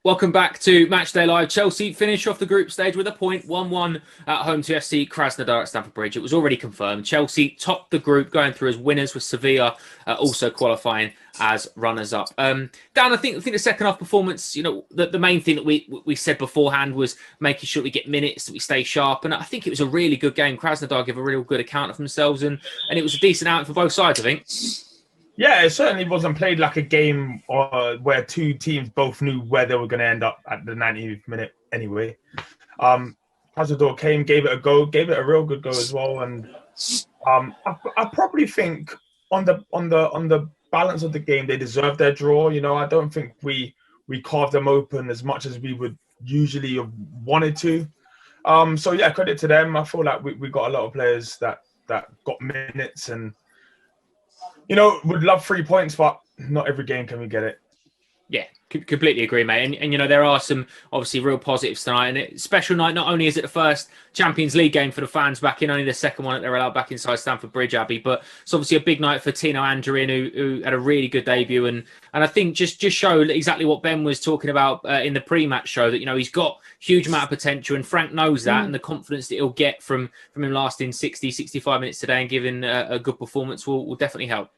Welcome back to Matchday Live. Chelsea finish off the group stage with a point, 1-1 at home to FC Krasnodar at Stamford Bridge. It was already confirmed. Chelsea topped the group, going through as winners, with Sevilla also qualifying as runners-up. Dan, I think the second half performance, the main thing that we said beforehand was making sure we get minutes, that we stay sharp, and I think it was a really good game. Krasnodar gave a real good account of themselves, and it was a decent outing for both sides, I think. Yeah, it certainly wasn't played like a game where two teams both knew where they were going to end up at the 90th minute anyway. Krasnodar came, gave it a go, gave it a real good go as well. And I probably think on the balance of the game, they deserved their draw. I don't think we carved them open as much as we would usually have wanted to. So yeah, credit to them. I feel like we got a lot of players that got minutes and would love 3 points, but not every game can we get it. Yeah, completely agree, mate. And there are some obviously real positives tonight. And it's a special night. Not only is it the first Champions League game for the fans back in, only the second one that they're allowed back inside Stamford Bridge, Abby, but it's obviously a big night for Timo Werner, who had a really good debut. And I think just showed exactly what Ben was talking about in the pre-match show, that, he's got huge amount of potential, and Frank knows that, and the confidence that he'll get from him lasting 60, 65 minutes today and giving a good performance will definitely help.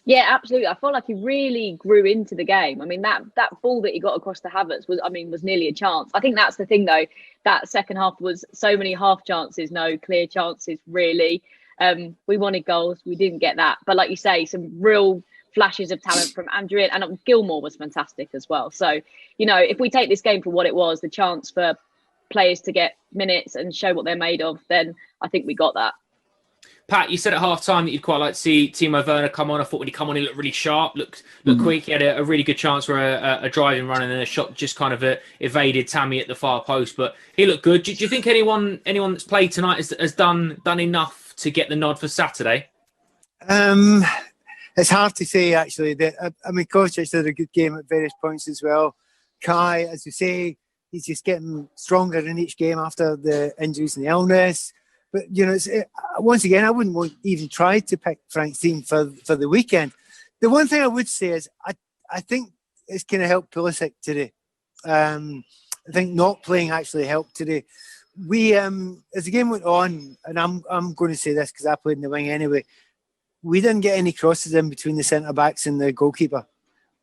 Yeah, absolutely. I feel like he really grew into the game. I mean, that ball that he got across the Havertz was nearly a chance. I think that's the thing, though. That second half was so many half chances, no clear chances, really. We wanted goals. We didn't get that. But like you say, some real flashes of talent from Andrew, and Gilmour was fantastic as well. So, if we take this game for what it was, the chance for players to get minutes and show what they're made of, then I think we got that. Pat, you said at half-time that you'd quite like to see Timo Werner come on. I thought when he come on, he looked really sharp, looked quick. He had a really good chance for a driving run, and then a shot just kind of evaded Tammy at the far post. But he looked good. Do you think anyone that's played tonight has done enough to get the nod for Saturday? It's hard to say, actually. Kovacic did a good game at various points as well. Kai, as you say, he's just getting stronger in each game after the injuries and the illness. But, once again, I wouldn't want even try to pick Frank's team for the weekend. The one thing I would say is I think it's going to help Pulisic today. I think not playing actually helped today. We, as the game went on, and I'm going to say this because I played in the wing anyway, we didn't get any crosses in between the centre-backs and the goalkeeper.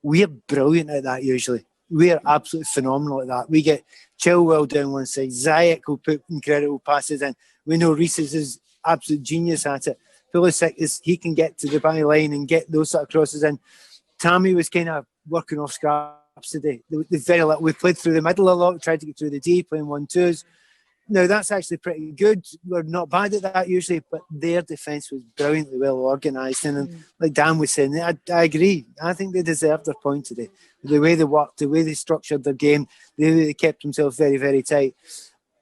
We're brilliant at that usually. We're absolutely phenomenal at that. We get Chilwell down one side. Ziyech will put incredible passes in. We know Reece is absolute genius at it. Pulisic he can get to the byline and get those sort of crosses in. Tammy was kind of working off scraps today. We played through the middle a lot, tried to get through the D, playing 1-2s. Now, that's actually pretty good. We're not bad at that usually, but their defence was brilliantly well organised. And like Dan was saying, I agree. I think they deserved their point today. The way they worked, the way they structured their game, the way they kept themselves very, very tight.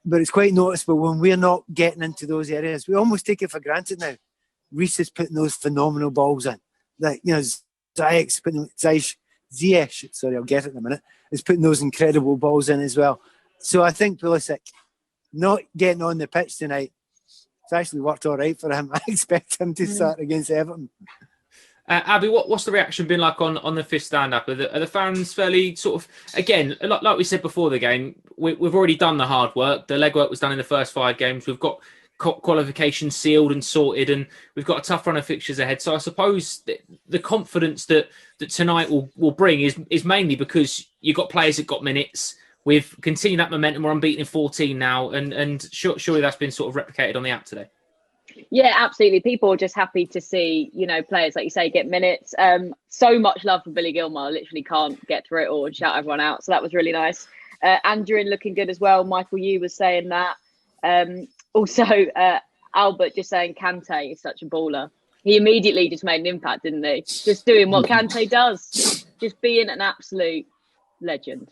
But it's quite noticeable when we're not getting into those areas. We almost take it for granted now. Reece is putting those phenomenal balls in. Ziyech's putting Ziyech, sorry, I'll get it in a minute, is putting those incredible balls in as well. So I think Pulisic not getting on the pitch tonight, it's actually worked all right for him. I expect him to start against Everton. Abby, what's the reaction been like on the fifth stand-up? Are the fans fairly sort of, again, like we said before the game, we've already done the hard work. The legwork was done in the first 5 games. We've got qualifications sealed and sorted, and we've got a tough run of fixtures ahead. So I suppose the confidence that tonight will bring is mainly because you've got players that got minutes. We've continued that momentum. We're unbeaten in 14 now, and surely that's been sort of replicated on the app today. Yeah, absolutely. People are just happy to see, players, like you say, get minutes. So much love for Billy Gilmour. I literally can't get through it all and shout everyone out. So that was really nice. Andrew looking good as well. Michael Yu was saying that. Also, Albert just saying Kanté is such a baller. He immediately just made an impact, didn't he? Just doing what Kanté does. Just being an absolute legend.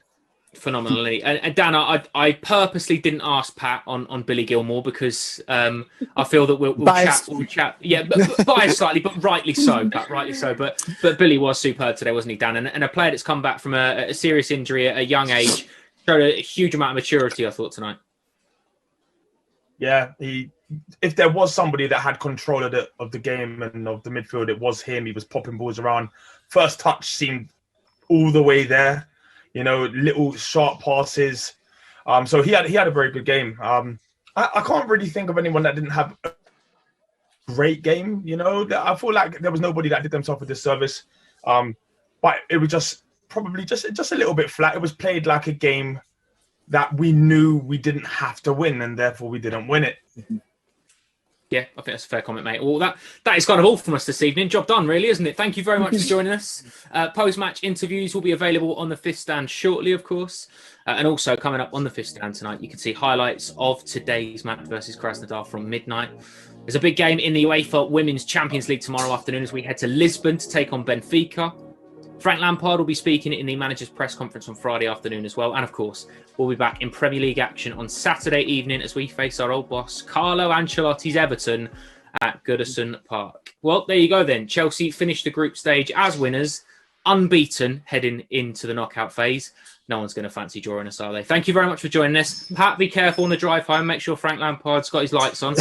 Phenomenally. And Dan, I purposely didn't ask Pat on Billy Gilmour because I feel that we'll chat. Yeah, but biased slightly, but rightly so, Pat, rightly so. But Billy was superb today, wasn't he, Dan? And a player that's come back from a serious injury at a young age showed a huge amount of maturity, I thought, tonight. Yeah, if there was somebody that had control of the game and of the midfield, it was him. He was popping balls around. First touch seemed all the way there. little sharp passes. So he had a very good game. I can't really think of anyone that didn't have a great game. I feel like there was nobody that did themselves a disservice. But it was just probably just a little bit flat. It was played like a game that we knew we didn't have to win, and therefore we didn't win it. Yeah, I think that's a fair comment, mate. Well, that is kind of all from us this evening. Job done, really, isn't it? Thank you very much for joining us. Post-match interviews will be available on the Fifth Stand shortly, of course. And also coming up on the Fifth Stand tonight, you can see highlights of today's match versus Krasnodar from midnight. There's a big game in the UEFA Women's Champions League tomorrow afternoon as we head to Lisbon to take on Benfica. Frank Lampard will be speaking in the manager's press conference on Friday afternoon as well. And of course, we'll be back in Premier League action on Saturday evening as we face our old boss, Carlo Ancelotti's Everton at Goodison Park. Well, there you go then. Chelsea finished the group stage as winners, unbeaten heading into the knockout phase. No one's going to fancy drawing us, are they? Thank you very much for joining us. Pat, be careful on the drive home. Make sure Frank Lampard's got his lights on.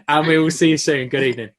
And we will see you soon. Good evening.